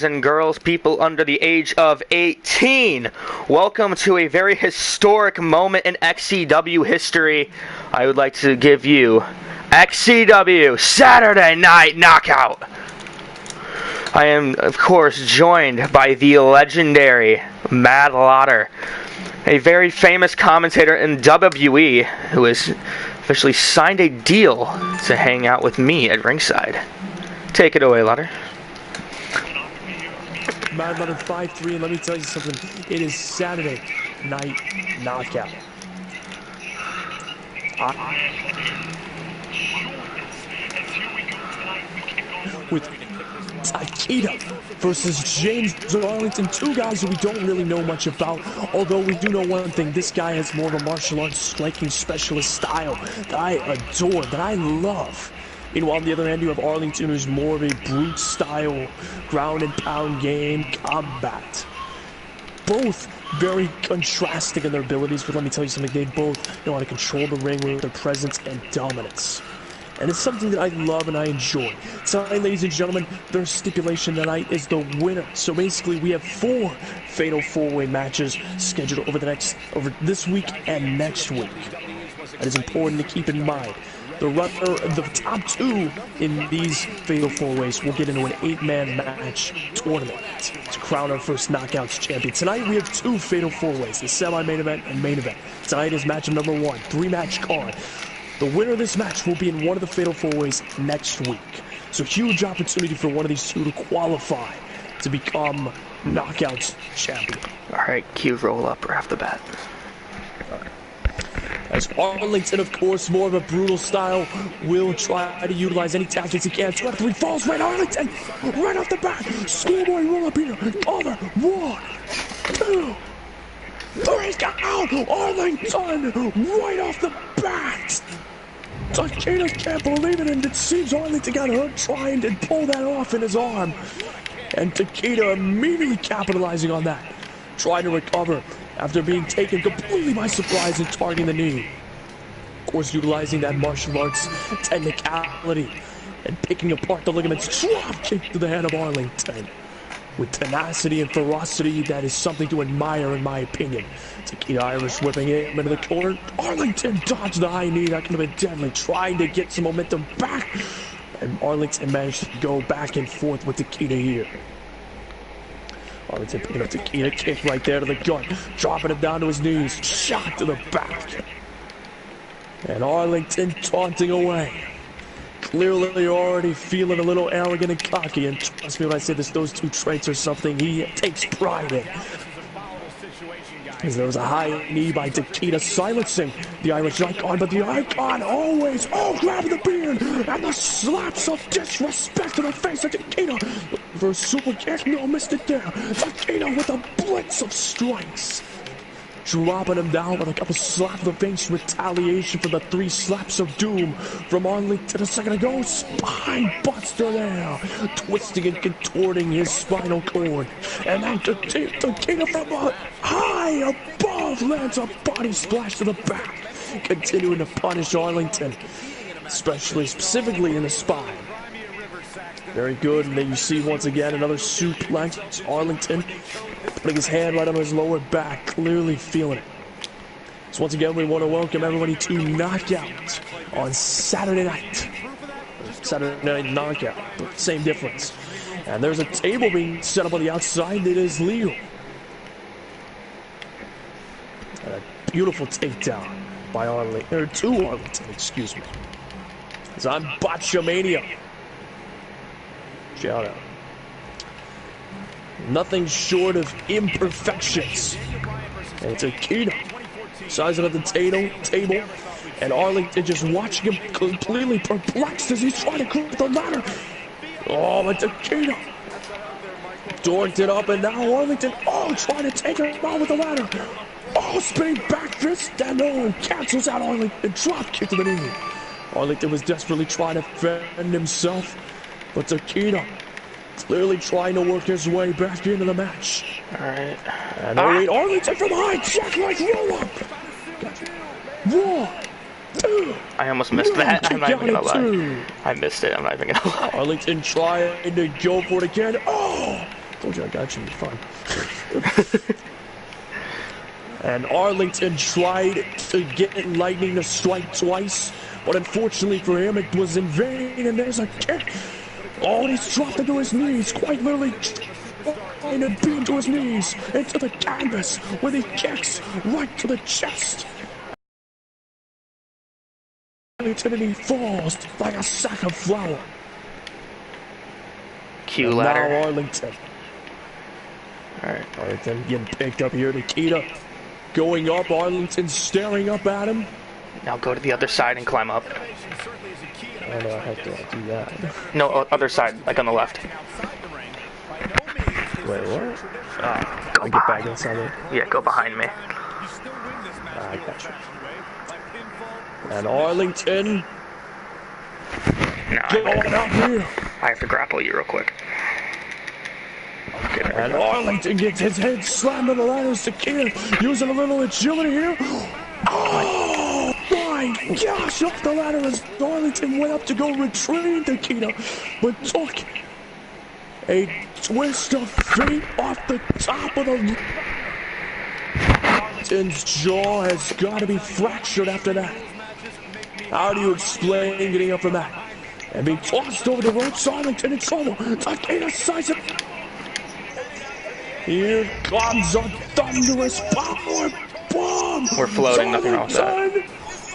And girls, people under the age of 18. Welcome to a very historic moment in XCW history. I would like to give you XCW Saturday Night Knockout. I am, of course, joined by the legendary Matt Lauder, a very famous commentator in WWE who has officially signed a deal to hang out with me at ringside. Take it away, Lauder. Mad Lauder 5-3, and let me tell you something. It is Saturday Night Knockout. With Takeda versus James Arlington, two guys that we don't really know much about, although we do know one thing. This guy has more of a martial arts striking specialist style that I adore, that I love. Meanwhile, on the other hand, you have Arlington, who's more of a brute style, ground and pound game combat. Both very contrasting in their abilities, but let me tell you something, they both know how to control the ring with their presence and dominance. And it's something that I love and I enjoy. Tonight, ladies and gentlemen, their stipulation tonight is the winner. So basically, we have 4 fatal 4-way matches scheduled over this week and next week. That is important to keep in mind. The top 2 in these fatal 4-ways will get into an 8-man match tournament to crown our first Knockouts champion. Tonight we have 2 fatal 4-ways, the semi-main event and main event. Tonight is match number 1, 3-match card. The winner of this match will be in one of the fatal 4-ways next week. So huge opportunity for one of these 2 to qualify to become Knockouts champion. Alright, cue roll up right off the bat. As Arlington, of course, more of a brutal style, will try to utilize any tactics he can. 2 out of 3 falls right, Arlington, right off the bat. Schoolboy roll up here. Over. 1, 2, 3. Got out. Arlington right off the bat. Takeda can't believe it, and it seems Arlington got hurt trying to pull that off in his arm. And Takeda immediately capitalizing on that, trying to recover after being taken completely by surprise and targeting the knee. Of course, utilizing that martial arts technicality and picking apart the ligaments. Drop kick to the head of Arlington. With tenacity and ferocity, that is something to admire in my opinion. Takeda Irish whipping him into the corner. Arlington dodged the high knee. That could have been deadly. Trying to get some momentum back. And Arlington managed to go back and forth with Takeda here. Arlington picking up Takeda, kick right there to the gut, dropping him down to his knees, shot to the back. And Arlington taunting away. Clearly already feeling a little arrogant and cocky, and trust me when I say this, those 2 traits are something he takes pride in. As there was a high knee by Takeda silencing the Irish Icon, but the Icon always, grabbing the beard, and the slaps of disrespect to the face of Takeda. For a super kick, no, missed it there. Takeda with a blitz of strikes. Dropping him down with a couple slaps of the face, retaliation for the 3 slaps of doom from Arlington a second ago. Spine buster there, twisting and contorting his spinal cord. And then Takeda from high above lands a body splash to the back, continuing to punish Arlington, specifically in the spine. Very good, and then you see once again another suplex. Arlington putting his hand right on his lower back, clearly feeling it. So once again, we want to welcome everybody to Knockout on Saturday night. Saturday Night Knockout, but same difference. And there's a table being set up on the outside that is legal. And a beautiful takedown by Arlington, excuse me. It's on Botchamania. Shout out. Nothing short of imperfections. And Takeda sizing up the table, and Arlington just watching him completely perplexed as he's trying to climb the ladder. Oh, but Takeda dorked it up, and now Arlington, trying to take him out with the ladder. Spinning back fist, and cancels out Arlington, drop kick to the knee. Arlington was desperately trying to defend himself, but Takeda clearly trying to work his way back into the match. Alright. And Arlington from behind, jackknife roll up. 1, 2. I almost missed that. I'm not even gonna lie. I missed it. I'm not even gonna lie. Arlington trying to go for it again. told you I got you. Fun. And Arlington tried to get Lightning to strike twice, but unfortunately for him, it was in vain. And there's a kick. Oh, and he's dropped into his knees, quite literally trying to beam to his knees into the canvas, where he kicks right to the chest. Arlington, and he falls like a sack of flour. Cue ladder. Now Arlington. Alright. Arlington getting picked up here. Nikita going up. Arlington staring up at him. Now go to the other side and climb up. I don't know, I have to do that. No, other side, like on the left. Wait, what? Go I get back inside there. Yeah, go behind me. I got you. And Arlington No, going up here. I have to grapple you real quick. Okay, And Arlington gets his head slammed on the ladders to Nikita, using a little agility here. Oh my gosh, off the ladder as Arlington went up to go retrieve Nikita, but took a twist of fate off the top of the... Arlington's jaw has got to be fractured after that. How do you explain getting up from that? And being tossed over the ropes, Arlington in trouble. Nikita sizes it. Here comes a thunderous power bomb! We're floating, nothing wrong with that.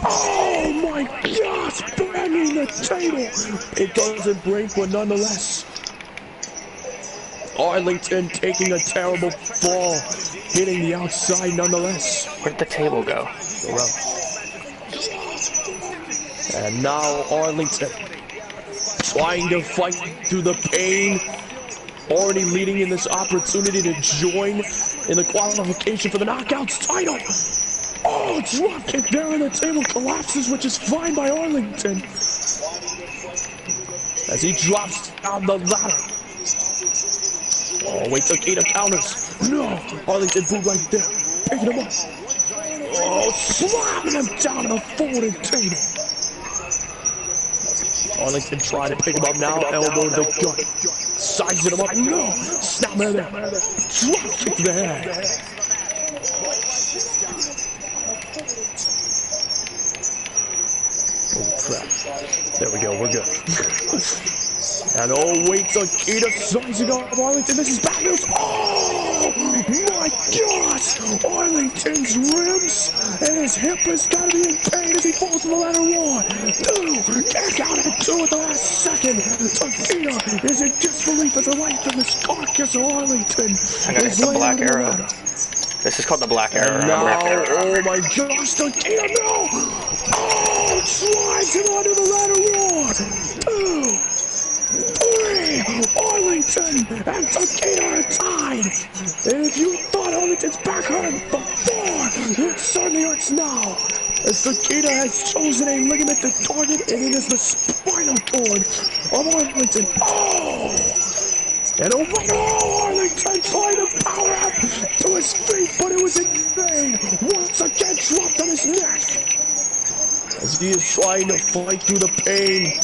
Oh my gosh, banging the table! It doesn't break, but nonetheless. Arlington taking a terrible fall, hitting the outside nonetheless. Where'd the table go? And now Arlington trying to fight through the pain. Already leading in this opportunity to join in the qualification for the Knockouts title. Oh, drop kick there and the table collapses, which is fine by Arlington. As he drops down the ladder. Oh, wait till Nikita counters. No, Arlington boot right there. Picking him up. Oh, slamming him down to the folded table. Arlington trying to pick him up now, elbow to the gut. Sizing him up, no! Snap him there. Drop kick to the head. Oh crap. There we go, we're good. And oh wait till Nikita sizing up Arlington. This is bad news. Oh my gosh! Arlington's ribs and his hip has got to be in pain as he falls to the ladder. 1, 2, kick out at 2 at the last second. Nikita is in disbelief at the length of this carcass of Arlington. I gotta hit the black arrow. This is called the black arrow. And now, oh my gosh, Nikita, no! Oh, slides him onto the ladder. 1, 2, 3, Arlington and Nikita are tied. And if you thought Arlington's back hurt before, it certainly hurts now. As Nikita has chosen a ligament to target, and it is the spinal cord of Arlington. Oh! And oh my God, Arlington trying to power up to his feet, but it was in vain. Once again dropped on his neck. As he is trying to fight through the pain.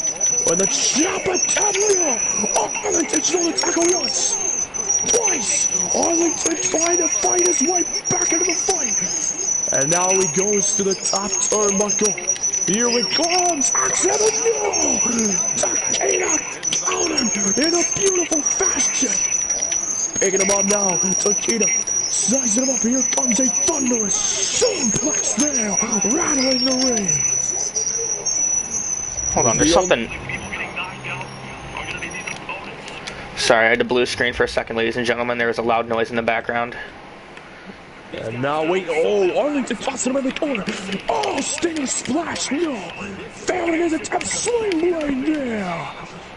When the chop attempt, no! Arlington's going to tackle once, twice. Arlington trying to fight his way back into the fight. And now he goes to the top turnbuckle. Here it comes. XCW, no! Nikita countered in a beautiful fashion. Picking him up now. Nikita sizing him up. Here comes a thunderous suplex there, rattling the ring. Hold on, there's something. Sorry, I had to blue screen for a second, ladies and gentlemen. There was a loud noise in the background. And now wait, oh, Arlington tossing him in the corner. Oh, stinging splash, no. Failing his attempt, sling blade there.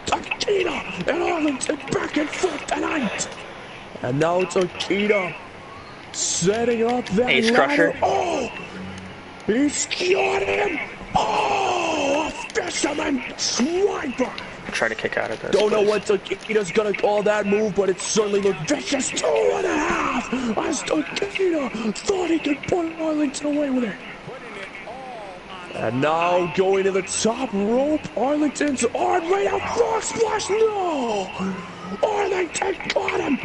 Nikita and Arlington back and forth tonight. And now it's Nikita setting up that Ace ladder. Crusher. Oh, he's got him. Oh, a fisherman sniper. Try to kick out of this. Don't know what Nikita's gonna call that move, but it certainly looked vicious. 2.5 as Nikita thought he could put Arlington away with it. And now going to the top rope, Arlington's arm right out, frog splash, no! Arlington got him!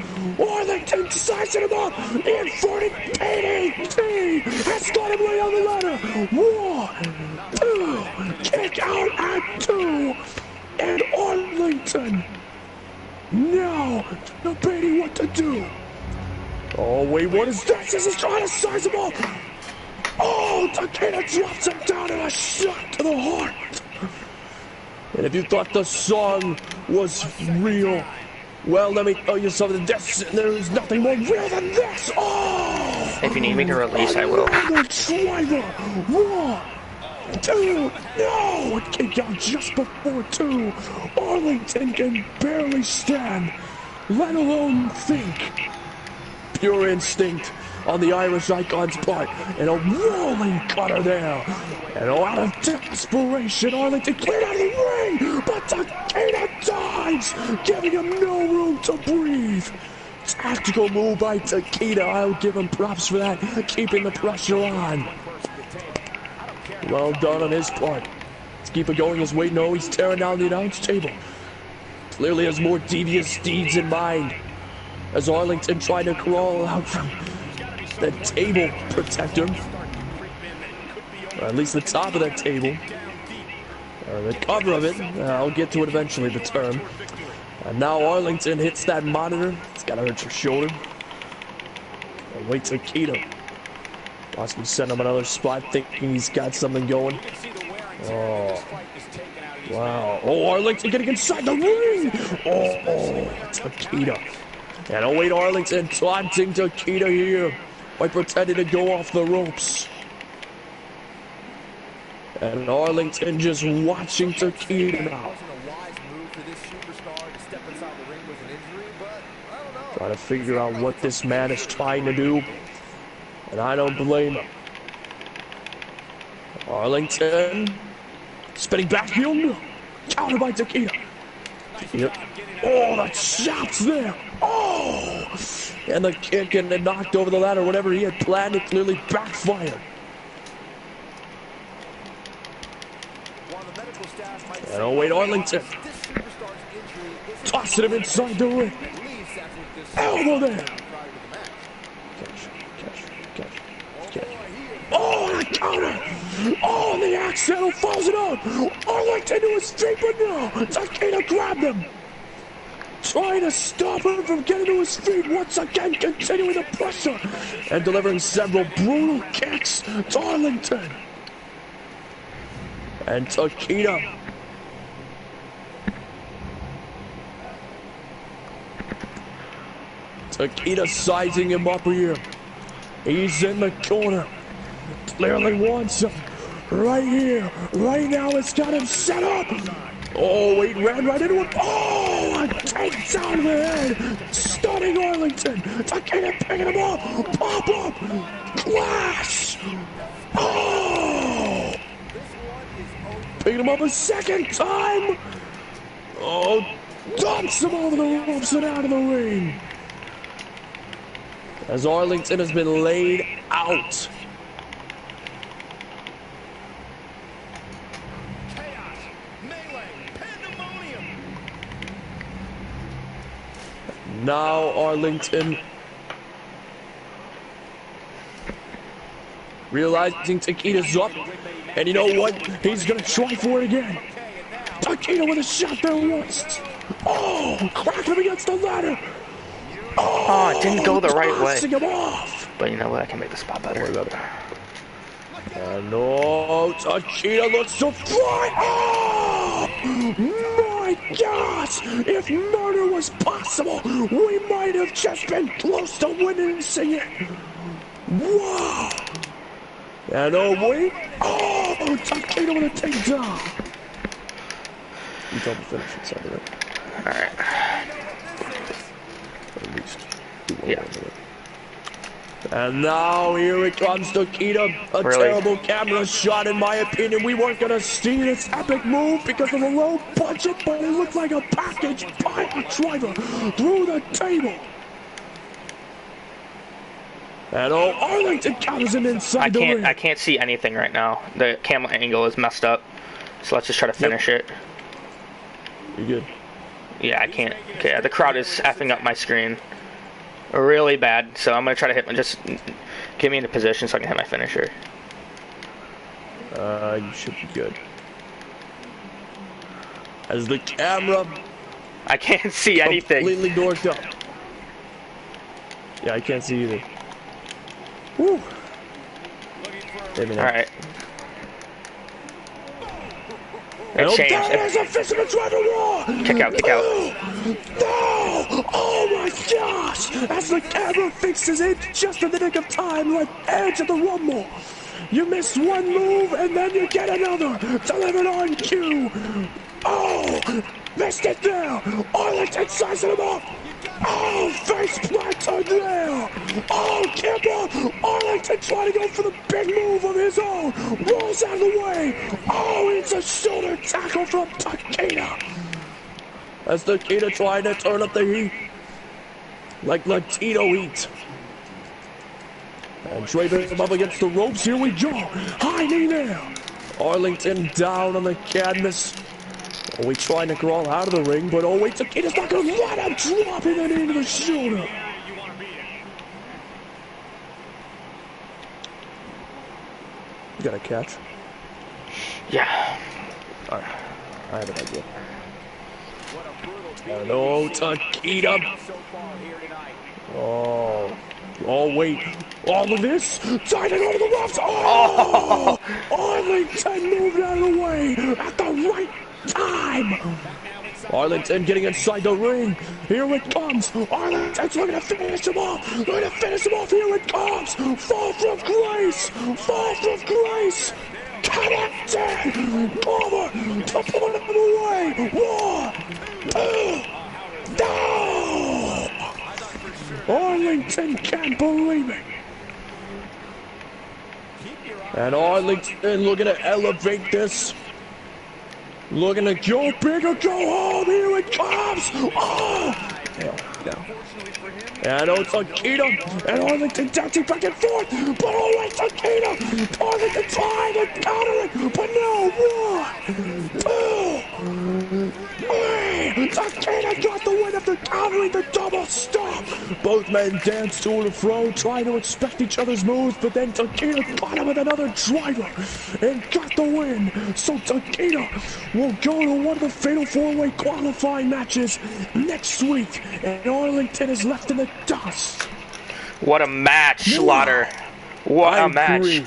Arlington sizing him up. Inverted DDT has got him right on the ladder. 1, 2, kick out at 2. And Arlington now debating what to do. Oh, wait, what is this? This is trying to size him up. Oh, Takeda drops him down in a shot to the heart. And if you thought the song was real, well, let me tell you something. There is nothing more real than this. Oh! If you need me to release, I will. Another driver. 1, 2, no! It came down just before 2. Arlington can barely stand, let alone think. Pure instinct on the Irish Icon's part, and a rolling cutter there. And out of desperation, Arlington cleared out of the ring, but Takeda dives, giving him no room to breathe. Tactical move by Takeda, I'll give him props for that, keeping the pressure on. Well done on his part. Let's keep it going his way. No, he's tearing down the announce table. Clearly has more devious deeds in mind, as Arlington tried to crawl out from the table protector. Or at least the top of that table. Or the cover of it. I'll get to it eventually, the term. And now Arlington hits that monitor. It's gotta hurt your shoulder. And wait till Keto. Watch him send him another spot, thinking he's got something going. Oh. Wow. Oh, Arlington getting inside the ring. Oh, Takeda. And oh wait, Arlington taunting Takeda here by pretending to go off the ropes. And Arlington just watching Takeda now. Trying to figure out what this man is trying to do. And I don't blame him. Arlington spinning back heel, no. Countered by Takeda. Yep. Oh, the chops there. Oh! And the kick and then knocked over the ladder. Whatever he had planned, it clearly backfired. And oh wait, Arlington tossing him inside the ring. Elbow there. Catch. Oh, the counter. Oh, and the accidental falls it out. Arlington to his feet, but no. Takeda grabbed him, trying to stop him from getting to his feet. Once again, continuing the pressure and delivering several brutal kicks to Arlington. And Takeda sizing him up here. He's in the corner. Clearly wants him. Right here. Right now, it's got him set up. Oh, wait, ran right into him. Oh, a takedown to the head. Stunning Arlington. Takeda picking him up. Pop up. Clash. Oh. Picking him up a second time. Oh, dumps him over the ropes and out of the ring. As Arlington has been laid out. Chaos, melee, pandemonium. Now Arlington realizing Takeda's up, and you know what? He's gonna try for it again. Takeda with a shot there once. Oh, cracking him against the ladder. Oh, it didn't go the right way. Him off. But you know what? I can make the spot better. Don't worry about it. And no, Takeda looks to fly. Oh, my gosh! If murder was possible, we might have just been close to witnessing it. Wow! And oh wait! Oh, Takeda with a takedown. You double finish it, sorry, right? All right. At least. Yeah. And now here it comes, Takeda. A Really? terrible camera shot, in my opinion. We weren't gonna see this epic move because of the low budget, but it looked like a package by a driver through the table. And oh, Arlington counters him inside the ring. I can't see anything right now. The camera angle is messed up. So let's just try to finish it. You good? Yeah, I can't. Okay, the crowd is effing up my screen. really bad. So I'm gonna try to hit. Just get me into position so I can hit my finisher. You should be good. As the camera I can't see anything. completely dorked up. Yeah, I can't see either. Woo. Maybe All not. right. And It changed. there's a fisherman driver wall! Kick out, kick out. No! Oh my gosh! As the camera fixes it just in the nick of time, like Edge of the Rumble. You miss one move and then you get another. Delivered on cue. Oh! Missed it there! Arlington sizing him up! Oh, face planted there! Oh, Campbell! Arlington trying to go for the big move of his own! Rolls out of the way! Oh, it's a shoulder tackle from Takeda! As Takeda trying to turn up the heat. Like Latino heat. And draping him up against the ropes, here we go! High knee there! Arlington down on the canvas. Oh, we trying to crawl out of the ring, but oh wait, Takeda's not gonna let him, dropping it into the shoulder. You got a catch? Yeah. Alright, I have an idea. And oh, Takeda. Oh wait, all of this? Diving over the ropes! Oh! Arlington moved out of the way at the right time! Arlington getting inside the ring. Here it comes. Arlington's looking to finish him off. Looking to finish him off. Here it comes. Fall from grace. Fall from grace. Connected. Over to put him away. 1, 2. No! Arlington can't believe it. And Arlington looking to elevate this. Looking to go big or go home. Here it comes. Oh! Hell no. And oh, Takeda and Arlington dancing back and forth. But oh, wait, Takeda. Arlington trying to counter it. But no. 1, 2, 3. Takeda got the win after countering the double stomp. Both men dance to and fro, trying to expect each other's moves. But then Takeda got him with another driver and got the win. So Takeda will go to one of the Fatal 4-Way qualifying matches next week. And Arlington is left in the dust. What a match, Slaughter. What a match.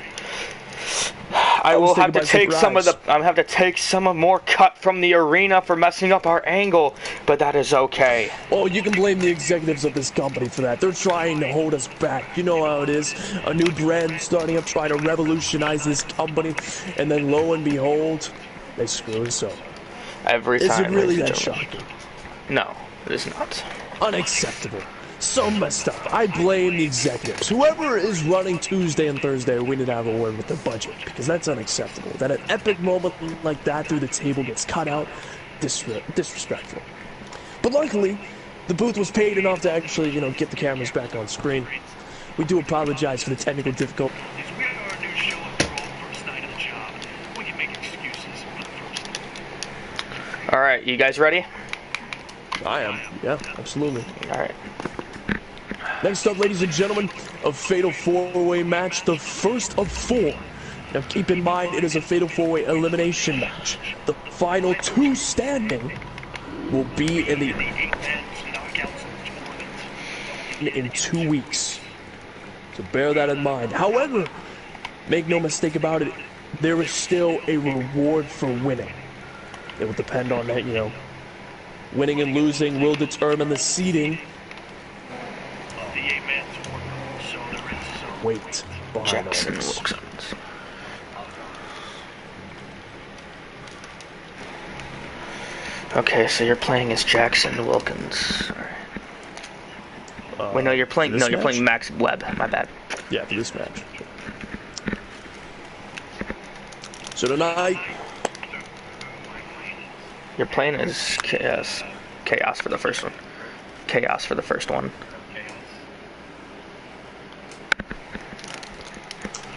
I will have to take some of the. I'm have to take some of more cut from the arena for messing up our angle, but that is okay. Oh, you can blame the executives of this company for that. They're trying to hold us back. You know how it is. A new brand starting up, trying to revolutionize this company, and then lo and behold, they screw us up. Every time. Is it really ladies and that gentlemen. shocking? No, it is not. Unacceptable. So messed up. I blame the executives. Whoever is running Tuesday and Thursday, we need to have a word with the budget, because that's unacceptable. That an epic moment like that through the table gets cut out, disrespectful. But luckily, the booth was paid enough to actually, get the cameras back on screen. We do apologize for the technical difficulty. We had our new show up for all first night of the job. We can make excuses for the first night. All right, you guys ready? I am. Yeah, absolutely. All right. Next up, ladies and gentlemen, a Fatal 4-Way match, the first of 4. Now keep in mind, it is a Fatal 4-Way elimination match. The final 2 standing will be in in 2 weeks. So bear that in mind. However, make no mistake about it, there is still a reward for winning. It will depend on that, winning and losing will determine the seeding. Wait behind Jackson all this. Wilkins. Okay, so you're playing as Jackson Wilkins. All right. Wait, no, you're playing. No, you're playing Max Webb. My bad. Yeah, for this match. So tonight, You're playing as Chaos. Chaos for the first one. Chaos for the first one.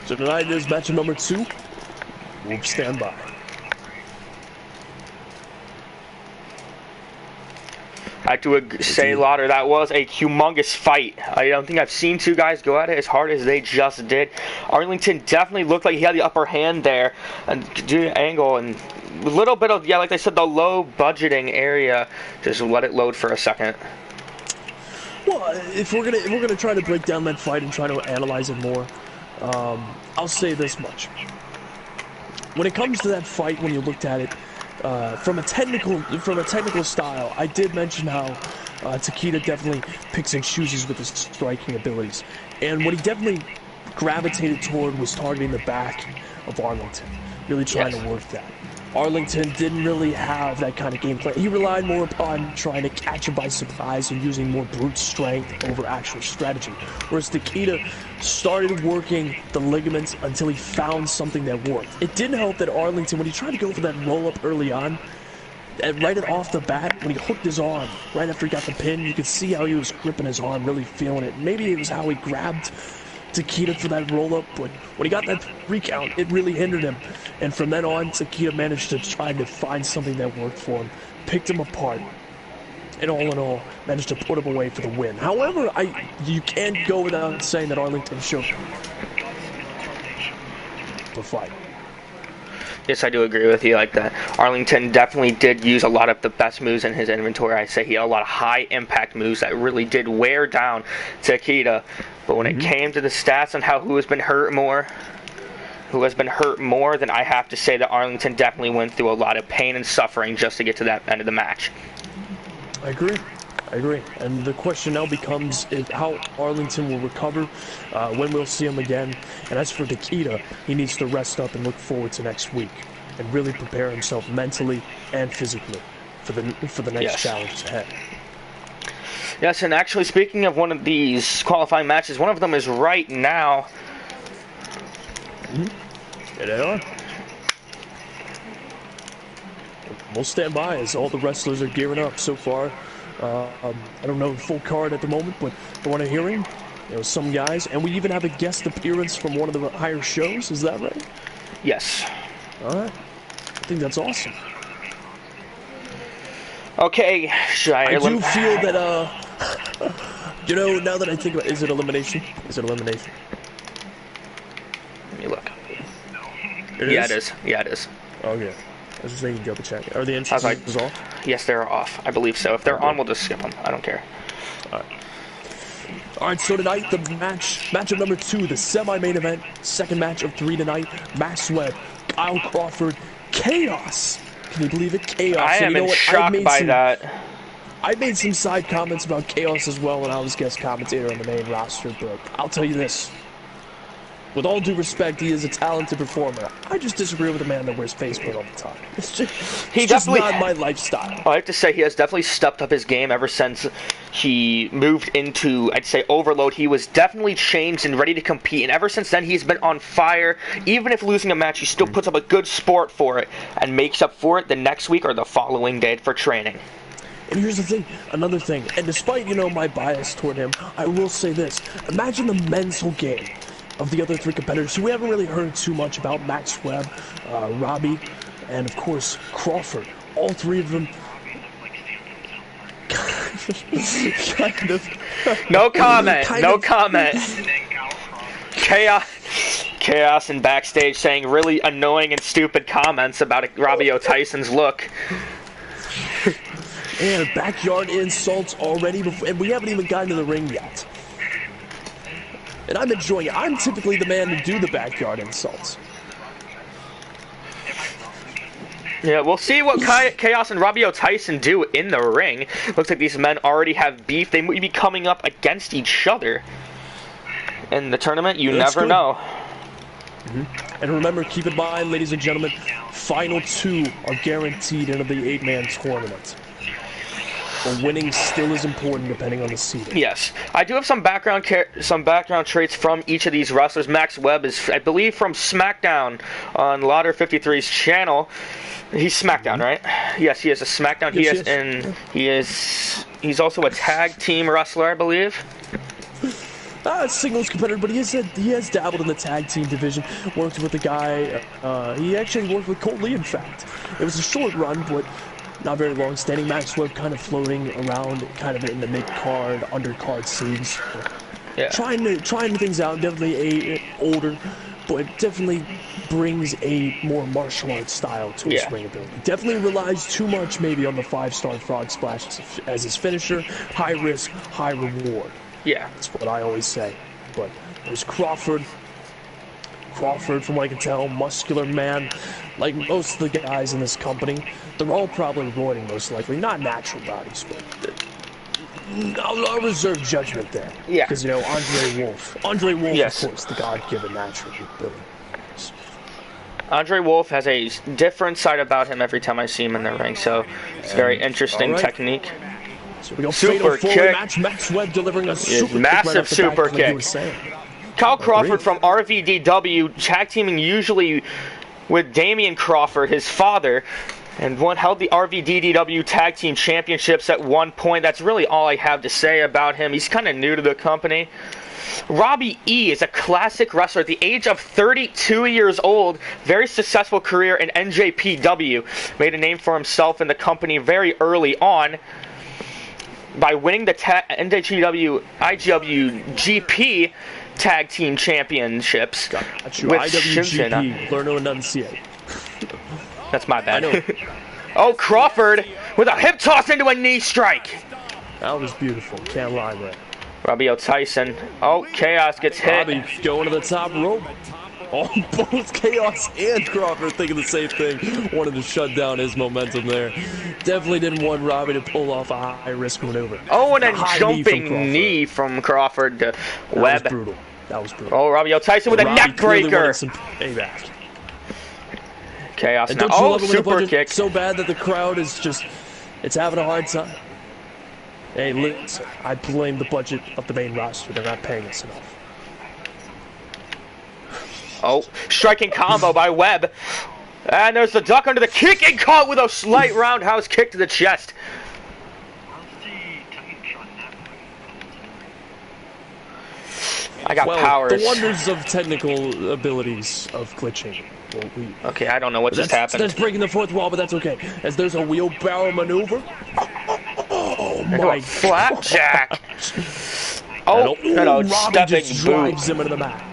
So tonight is match number 2. We'll stand by. I have to say, Lauder, that was a humongous fight. I don't think I've seen two guys go at it as hard as they just did. Arlington definitely looked like he had the upper hand there, and do the angle and a little bit of, yeah, like I said, the low budgeting area. Just let it load for a second. Well, if we're gonna try to break down that fight and try to analyze it more, I'll say this much: when it comes to that fight, when you looked at it from a technical style, I did mention how Takeda definitely picks and chooses with his striking abilities, and what he definitely gravitated toward was targeting the back of Arlington, really trying to work that. Arlington didn't really have that kind of game plan. He relied more upon trying to catch him by surprise and using more brute strength over actual strategy. Whereas Takeda started working the ligaments until he found something that worked. It didn't help that Arlington, when he tried to go for that roll-up early on, right off the bat, when he hooked his arm, right after he got the pin, you could see how he was gripping his arm, really feeling it. Maybe it was how he grabbed Takeda for that roll-up, but when he got that recount, it really hindered him. And from then on, Takeda managed to try to find something that worked for him, picked him apart, and all in all, managed to put him away for the win. However, you can't go without saying that Arlington showed the fight. Yes, I do agree with you like that. Arlington definitely did use a lot of the best moves in his inventory. I say he had a lot of high-impact moves that really did wear down Takeda. But when it came to the stats on who has been hurt more, then I have to say that Arlington definitely went through a lot of pain and suffering just to get to that end of the match. I agree. And the question now becomes how Arlington will recover, when we'll see him again. And as for Takeda, he needs to rest up and look forward to next week and really prepare himself mentally and physically for the next challenge ahead. Yes, and actually speaking of one of these qualifying matches, one of them is right now. There they are. We'll stand by as all the wrestlers are gearing up so far. I don't know the full card at the moment, but from what I'm hearing, some guys, and we even have a guest appearance from one of the higher shows. Is that right? Yes. All right. I think that's awesome. Okay, I do feel that, now that I think about it, is it elimination? Is it elimination? Let me look. It is? Yeah, it is. Okay. I was just thinking double check. Are the entrances off? Yes, they're off. I believe so. If they're on, we'll just skip them. I don't care. All right, so tonight, the matchup number 2, the semi-main event, second match of 3 tonight, Max Webb, Kyle Crawford, Chaos. Can you believe it? Chaos. I am in shock by that. I made some side comments about Chaos as well when I was guest commentator on the main roster, but I'll tell you this. With all due respect, he is a talented performer. I just disagree with a man that wears face paint all the time. It's just not my lifestyle. I have to say, he has definitely stepped up his game ever since he moved into, I'd say, Overload. He was definitely changed and ready to compete, and ever since then, he's been on fire. Even if losing a match, he still puts up a good sport for it and makes up for it the next week or the following day for training. And here's the thing, another thing, and despite, my bias toward him, I will say this. Imagine the mental game of the other 3 competitors who we haven't really heard too much about: Max Webb, Robbie, and of course Crawford. All 3 of them kind of no comment. Chaos and backstage saying really annoying and stupid comments about Robbie O'Tyson's look. And backyard insults already before, and we haven't even gotten to the ring yet. And I'm enjoying it. I'm typically the man to do the backyard insults. Yeah, we'll see what Chaos and Robbie O'Tyson do in the ring. Looks like these men already have beef. They might be coming up against each other in the tournament. You never know. And remember, keep in mind, ladies and gentlemen, final 2 are guaranteed into the 8-man tournament. But winning still is important depending on the seeding. Yes. I do have some background traits from each of these wrestlers. Max Webb is, I believe, from SmackDown on Lauder 53's channel. He's SmackDown, right? Yes, he is a SmackDown. Yes, he's also a tag team wrestler, I believe. Singles competitor, but he has dabbled in the tag team division. Worked with a guy. He actually worked with Colt Lee, in fact. It was a short run, but not very long standing. Max Webb kind of floating around, kind of in the mid-card, undercard scenes. Yeah. Trying things out. Definitely older, but definitely brings a more martial arts style to his ring ability. Definitely relies too much maybe on the 5-star frog splash as his finisher. High risk, high reward. Yeah. That's what I always say. But there's Crawford. Crawford, from what I can tell, muscular man. Like most of the guys in this company, they're all probably roiding most likely. Not natural bodies, but I'll reserve judgment there. Yeah. Because, you know, Andre Wolf. Andre Wolf, Yes. of course, the God-given natural ability. Andre Wolf has a different side about him every time I see him in the ring, so it's very interesting technique. So we go Super kick. match. Max Webb delivering a super massive kick right super kick. kick. Kyle Crawford from RVDW, tag teaming usually with Damian Crawford, his father, and held the RVDW Tag Team Championships at one point. That's really all I have to say about him. He's kind of new to the company. Robbie E is a classic wrestler at the age of 32 years old. Very successful career in NJPW. Made a name for himself in the company very early on by winning the NJPW IWGP Tag Team Championships with Shinsen. IWGP. Learn to enunciate. That's my bad. Oh, Crawford with a hip toss into a knee strike. That was beautiful. Can't lie there. Robbie Tyson. Oh, Chaos gets hit. Robbie going to the top rope. Oh, both Chaos and Crawford thinking the same thing. Wanted to shut down his momentum there. Definitely didn't want Robbie to pull off a high-risk maneuver. Oh, and a jumping knee from Crawford to Webb. That was brutal. That was brutal. Oh, Robbie Tyson with a neck breaker. Some payback. Chaos And now. don't you Oh, love it when the super budget kick. so bad that the crowd is just, it's having a hard time. Hey, listen, I blame the budget of the main roster. They're not paying us enough. Oh, striking combo by Webb. And there's the duck under the kick and caught with a slight roundhouse kick to the chest. I got powers. The wonders of technical abilities of glitching. Well, Okay, I don't know what just happened. That's breaking the fourth wall, but that's okay. As there's a wheelbarrow maneuver. Oh my flapjack. Oh, Robbie stepping just boot. drives him into the mat.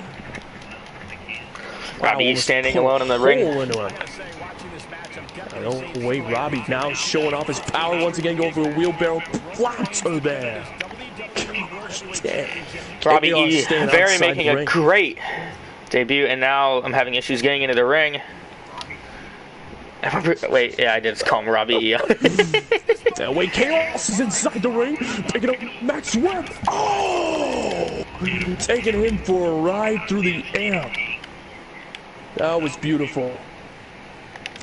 Robbie Wow, standing alone in the ring. Into him. Oh, wait, Robbie now showing off his power once again, going for a wheelbarrow platter there. Gosh, damn. Robbie E. Very outside making the a ring. great debut, and now I'm having issues getting into the ring. Wait, yeah, I did just call him Robbie E. Wait, Chaos is inside the ring, picking up Max Webb. Oh! Taking him for a ride through the air. That was beautiful.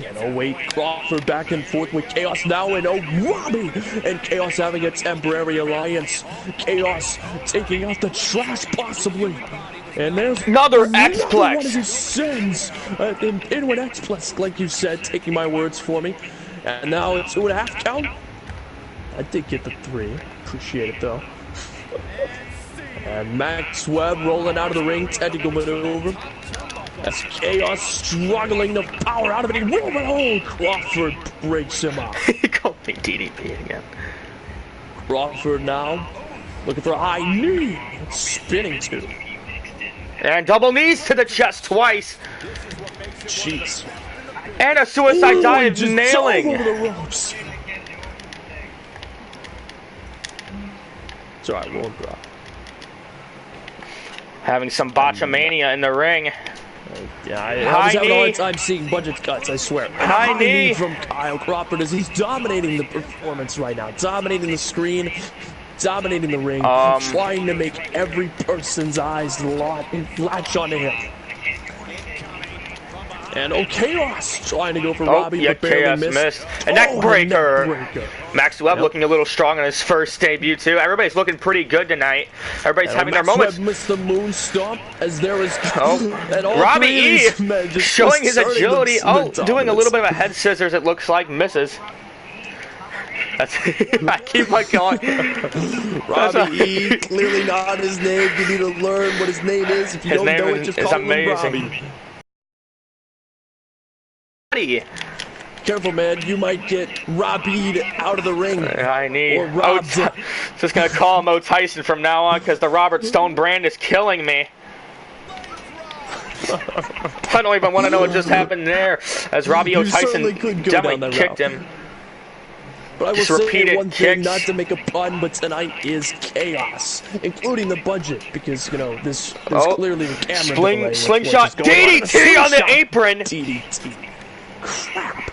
And oh wait, Crawford back and forth with Chaos now, and oh, Robbie and Chaos having a temporary alliance. Chaos taking out the trash possibly. And there's another one X-Plex. of his sins. Into an X-Plex, like you said, taking my words for me. And now it's 2.5 count. I did get the 3. Appreciate it though. And Max Webb rolling out of the ring, technical maneuver. That's Chaos struggling to power out of it. He will, but oh, Crawford breaks him up. He called me DDP again. Crawford now looking for a high knee. Spinning too. And double knees to the chest twice. Jeez. And a suicide dive just nailing. dove over the ropes. It's alright, we'll drop. Having some botchamania in the ring. Yeah, I was having a hard time seeing budget cuts, I swear. High knee from Kyle Crawford as he's dominating the performance right now. Dominating the screen, dominating the ring, trying to make every person's eyes latch onto him. And Chaos trying to go for Robbie, yeah, but barely Chaos missed. A Oh, neck breaker. neck breaker. Max Webb looking a little strong on his first debut too. Everybody's looking pretty good tonight. Everybody's having their moments. Webb missed the moon stomp as there was and Robbie E showing his agility. Doing a little bit of a head scissors. It looks like misses. That's I keep on going. Robbie E, clearly not his name. You need to learn what his name is. If you don't know it, just call him Robbie. Careful, man. You might get Robbie out of the ring. I need. Or robbed. Just gonna call him O Tyson from now on because the Robert Stone brand is killing me. I don't even want to know what just happened there, as Robbie O Tyson definitely kicked him. But I will Just say repeated one thing, kicks. not to make a pun, but tonight is chaos, including the budget, because, you know, there's clearly the camera delay with slingshot what's going on. DDT on the Slingshot apron. DDT. Crap.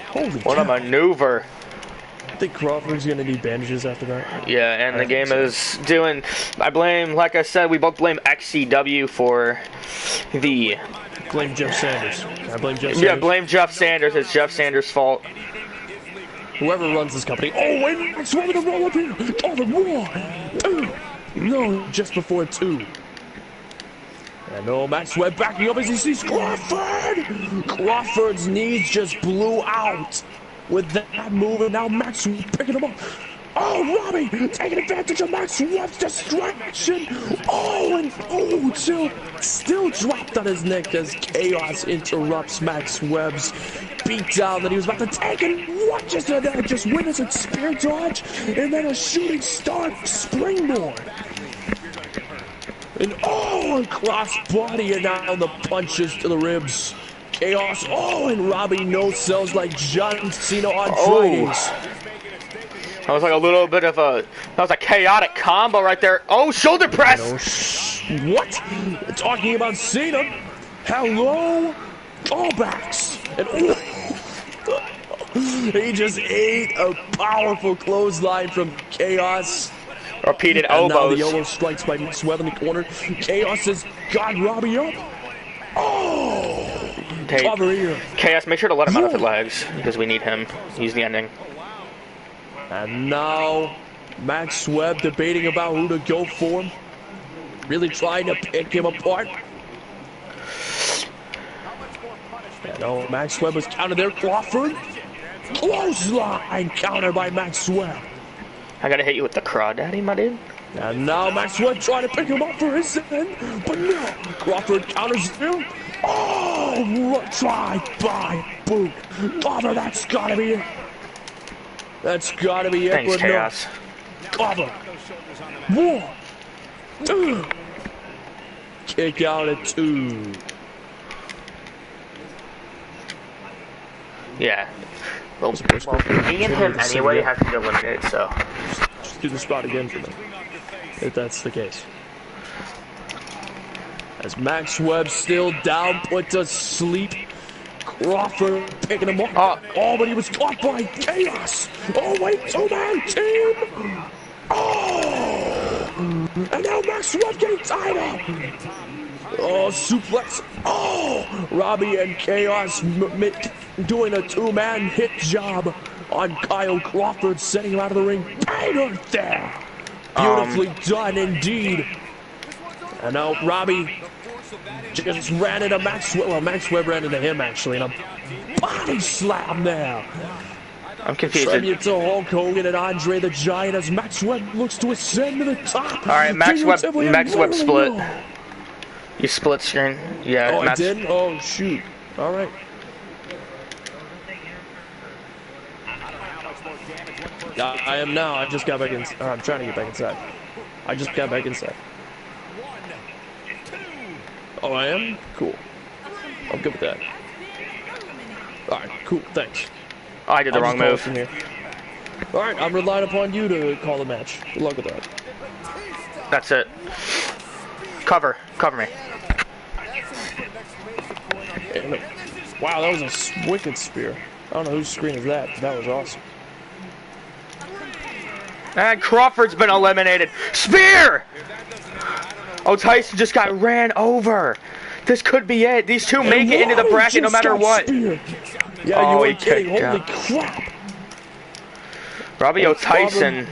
Holy What a cow. maneuver. I think Crawford's gonna need bandages after that. Yeah, and the game is doing. I blame, like I said, we both blame XCW for the. Blame Jeff Sanders. I blame Jeff Sanders. Yeah, blame Jeff Sanders. It's Jeff Sanders' fault. Whoever runs this company. Oh, wait, it's ready to roll up here. Oh, the war. No, just before 2. And Max Webb backing up as he sees Crawford. Crawford's knees just blew out with that move, and now Max picking him up. Oh, Robbie taking advantage of Max Webb's distraction. Oh, and still dropped on his neck as Chaos interrupts Max Webb's beatdown that he was about to take. And what just did that? Just witness a spear dodge and then a shooting star springboard. And and cross body, and now the punches to the ribs. Chaos. And Robbie no-sells like John Cena on Fridays. That was like a little bit of a. That was a chaotic combo right there. Oh, shoulder press! What? Talking about Cena. Hello? Callbacks. And he just ate a powerful clothesline from Chaos. Repeated And now elbows. the elbow strikes by Max Webb in the corner. Chaos has got Robbie up. Hey, Cover here. Chaos, make sure to let him out of the legs because we need him. He's the ending. And now, Max Webb debating about who to go for. Really trying to pick him apart. And Max Webb was countered there. Crawford. Clothesline counter by Max Webb. I gotta hit you with the crawdaddy, my dude. And now Max Webb trying to pick him up for his end. But no. Crawford counters him. Try by boot. Cover, that's gotta be it. That's gotta be it. Thanks, but Chaos. No. Cover. 1, 2. Kick out at 2. Yeah. Well, me and him anyway have to be eliminated, so. Just do the spot again for me, if that's the case. As Max Webb still down, put to sleep. Crawford picking him up. But he was caught by Chaos. Wait, 2-man team. And now Max Webb getting tied up. Suplex. Robbie and Chaos doing a 2-man hit job on Kyle Crawford, sending him out of the ring. Tighter there. Beautifully done indeed. And now Robbie just ran into Max Webb. Well, Max Webb ran into him, actually. And a body slam there. I'm confused. Tribute to Hulk Hogan and Andre the Giant as Max Webb looks to ascend to the top. Alright, Max Webb split. You split screen. Yeah. I did? Oh, shoot. Alright. I am now. I just got back in. I'm trying to get back inside. I just got back inside. Oh, I am? Cool. I'm good with that. Alright, cool. Thanks. Oh, I did the wrong move. Alright, I'm relying upon you to call the match. Good luck with that. That's it. Cover me. Wow, that was a wicked spear. I don't know whose screen is that, but that was awesome. And Crawford's been eliminated. Spear! Oh, Tyson just got ran over. This could be it. These two make it into the bracket no matter what. Speared. Yeah, you ain't kidding. Holy crap. Robbie O. Tyson.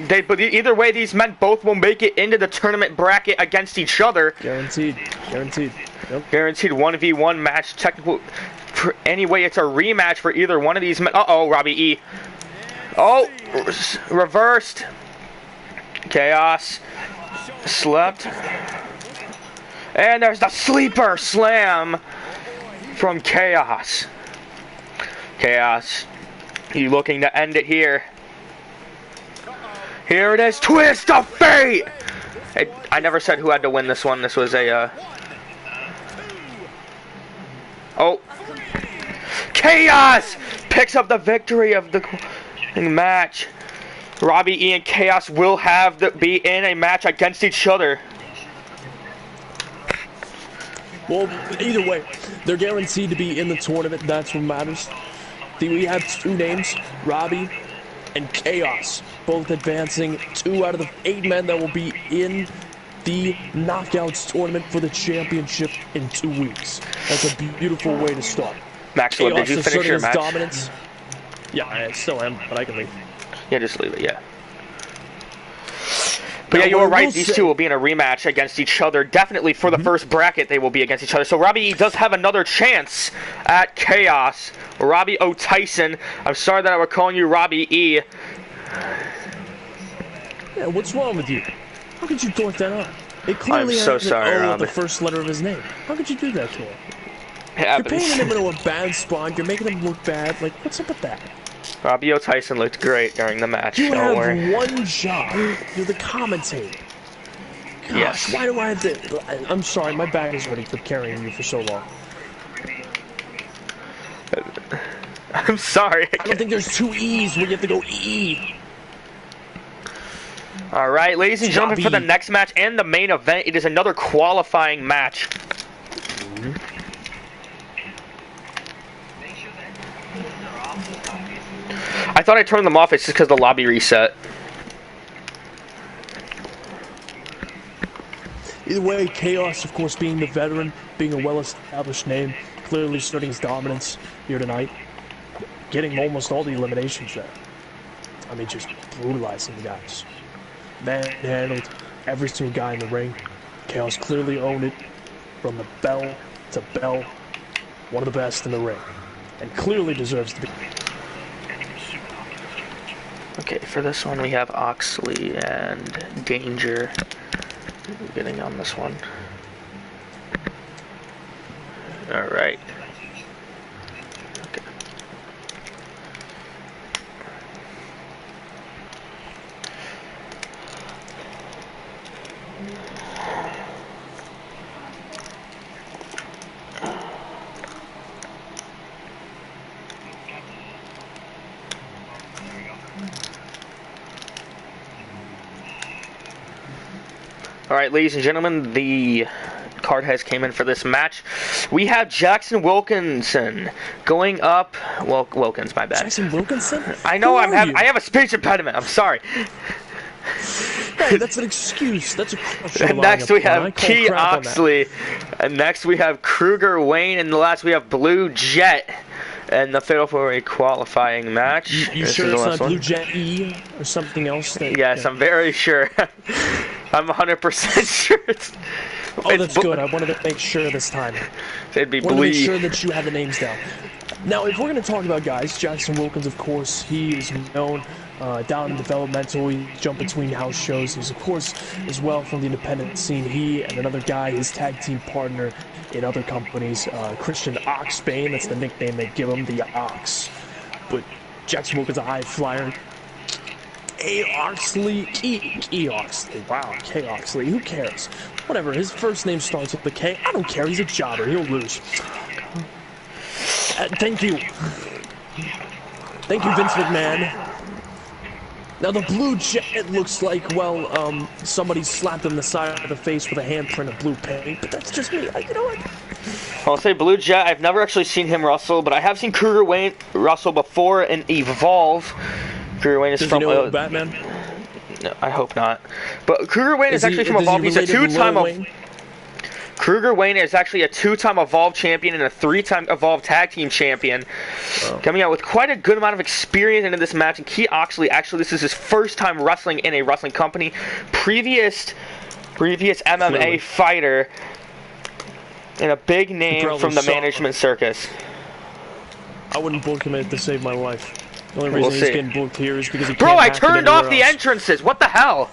But either way, these men both will make it into the tournament bracket against each other. Guaranteed. Guaranteed. Yep. Guaranteed 1v1 match. Technical. Anyway, it's a rematch for either one of these men. Uh-oh, Robbie E. Oh, reversed. Chaos. Slept. And there's the sleeper slam from Chaos. Chaos. You looking to end it here? Here it is. Twist of fate. I never said who had to win this one. This was a. Oh. Chaos picks up the victory of the match. Robbie E and Chaos will be in a match against each other. Well, either way, they're guaranteed to be in the tournament. That's what matters. We have two names, Robbie and Chaos, both advancing. 2 out of the 8 men that will be in the Knockouts tournament for the championship in 2 weeks. That's a beautiful way to start. Maxwell, did you finish your match? Dominance. Yeah, I still am, but I can leave. Yeah, just leave it, yeah. But yeah, you were right. These two will be in a rematch against each other. Definitely for the first bracket, they will be against each other. So Robbie E does have another chance at Chaos. Robbie O. Tyson. I'm sorry that I was calling you Robbie E. Yeah, what's wrong with you? How could you dork that up? It clearly I'm so has sorry, an O Robbie. at the first letter of his name. How could you do that to him? It You're painting him into a bad spot. You're making him look bad. Like, what's up with that? Robbie O. Tyson looked great during the match. You Don't have worry. one job. You're the commentator. Gosh, Yes. why do I have to... I'm sorry, my bag is ready for carrying you for so long. I'm sorry. I don't think there's 2 E's where you have to go E. All right, ladies and gentlemen, for the Robbie. next match and the main event, it is another qualifying match. I thought I turned them off. It's just because the lobby reset. Either way, Chaos, of course, being the veteran, being a well-established name, clearly starting his dominance here tonight, getting almost all the eliminations there. I mean, just brutalizing the guys. Manhandled every single guy in the ring. Chaos clearly owned it from the bell to bell. One of the best in the ring. And clearly deserves to be. Okay, for this one we have Oxley and Danger getting on this one. Alright. Okay. Alright, ladies and gentlemen, the card has came in for this match. We have Jackson Wilkinson going up. Well, Wilkins, my bad. Jackson Wilkinson? I know Who are you? I have a speech impediment. I'm sorry. Hey, that's an excuse. That's a crush. And next we have Key Oxley. And next we have Kruger Wayne. And the last we have Blue Jet. And the fatal for a qualifying match. You sure it's not Blue Jet E or something else? That, Yes, I'm very sure. I'm 100% sure it's... Oh, that's good. I wanted to make sure this time. It'd be I wanted to make Blee. sure that you have the names down. Now, if we're going to talk about guys, Jackson Wilkins, of course, he is known down in developmental. He jumped between house shows. He's, of course, as well from the independent scene. He and another guy, his tag team partner in other companies, Christian Oxbane. That's the nickname they give him, the Ox. But Jackson Wilkins, a high flyer. Oxley, Key Oxley. Wow, K Oxley. Who cares? Whatever. His first name starts with the K. I don't care. He's a jobber. He'll lose. Thank you. Thank you, Vince McMahon. Now the Blue Jet looks like, well, somebody slapped him in the side of the face with a handprint of blue paint. But that's just me. You know what? I'll say Blue Jet. I've never actually seen him wrestle, but I have seen Kruger Wayne wrestle before in Evolve. Kruger Wayne is Does from he know Batman? No, I hope not. But Kruger Wayne is actually from Evolve. He's a two-time. Kruger Wayne is actually a 2-time Evolve champion and a 3-time Evolve Tag Team champion. Wow. Coming out with quite a good amount of experience into this match. And Key Oxley, actually, this is his first time wrestling in a wrestling company. Previous MMA fighter and a big name from the management circus. I wouldn't book him to save my life. The only reason he's getting booked here is because he Bro, can't I hack it turned off the anywhere else. entrances. What the hell?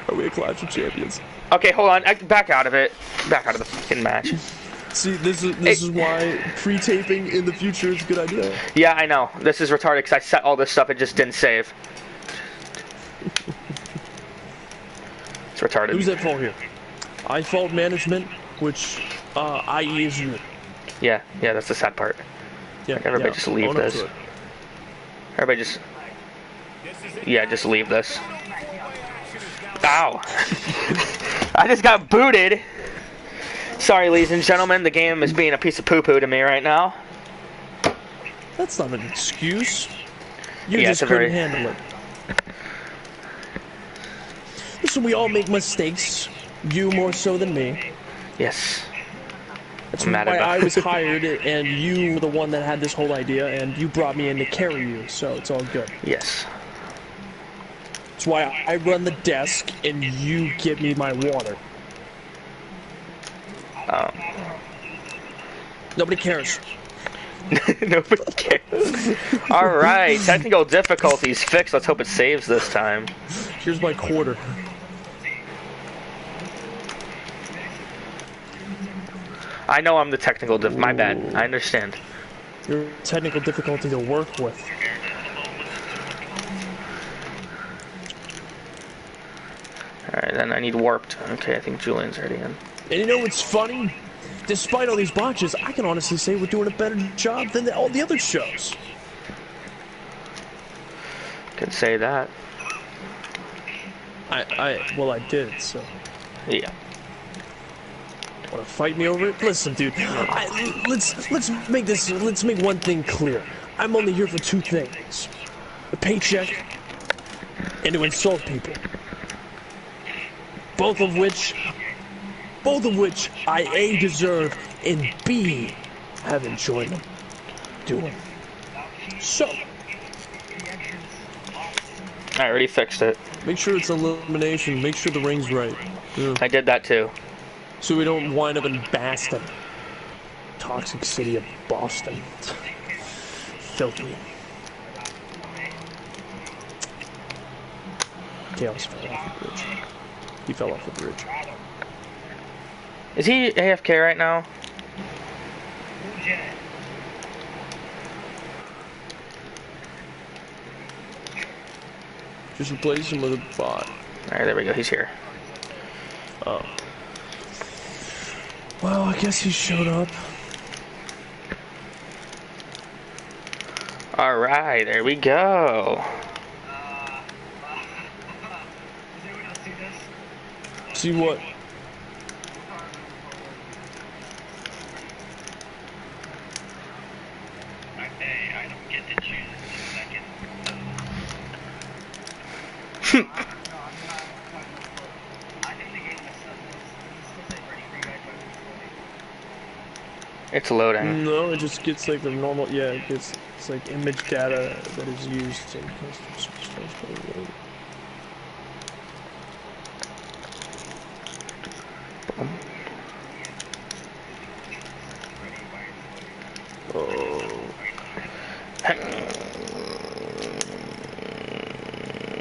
Are we a Clash of Champions? Okay, hold on. Back out of it. Back out of the fucking match. See, this is why pre-taping in the future is a good idea. Yeah, I know. This is retarded because I set all this stuff, it just didn't save. It's retarded. Who's at fault here? I fault management, which, i.e. is you. Yeah, that's the sad part. Yeah, Like, everybody just leave this. Everybody just... Yeah, just leave this. Ow! I just got booted! Sorry, ladies and gentlemen, the game is being a piece of poo-poo to me right now. That's not an excuse. You Yeah, just couldn't handle it. Listen, we all make mistakes. You more so than me. Yes. That's I'm mad why about I was hired, and you were the one that had this whole idea, and you brought me in to carry you, so it's all good. Yes. That's why I run the desk, and you give me my water. Nobody cares. Nobody cares. Alright, technical difficulties fixed. Let's hope it saves this time. Here's my quarter. I know I'm the technical my bad. I understand. You're a technical difficulty to work with. Alright, then I need warped. Okay, I think Julian's already in. And you know what's funny? Despite all these botches, I can honestly say we're doing a better job than all the other shows. Could say that. Well, I did, so. Yeah. Want to fight me over it? Listen, dude. Let's make one thing clear. I'm only here for two things: a paycheck and to insult people. Both of which I A, deserve, and B, have enjoyment doing. So, I already fixed it. make sure it's elimination. Make sure the ring's right. Yeah. I did that too. So we don't wind up in Boston. Toxic city of Boston. Filthy. Chaos fell off the bridge. He fell off the bridge. Is he AFK right now? Just replace him with a bot. Alright, there we go. He's here. Oh. Well, I guess he showed up. Alright, there we go. See what? I don't get to choose in a second. It's loading. No, it just gets like the normal. Yeah, it's like image data that is used in custom source.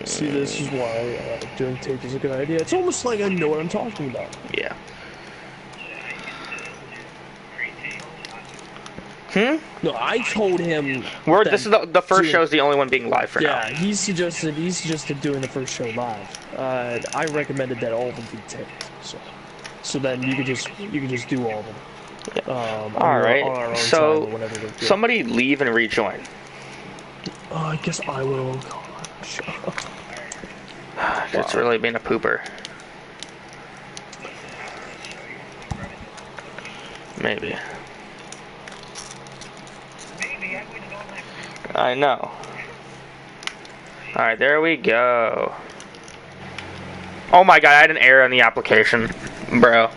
See, this is why doing tape is a good idea. It's almost like I know what I'm talking about. Yeah. Hmm? No, I told him. This is the first show's the only one being live for now. Yeah, he suggested doing the first show live. I recommended that all of them be taped, so then you could just do all of them. All right. On our own So time or whatever we're doing. somebody leave and rejoin. I guess I will. Gosh. It's really being a pooper. Maybe. I know. Alright, there we go. Oh my god, I had an error in the application. Bro.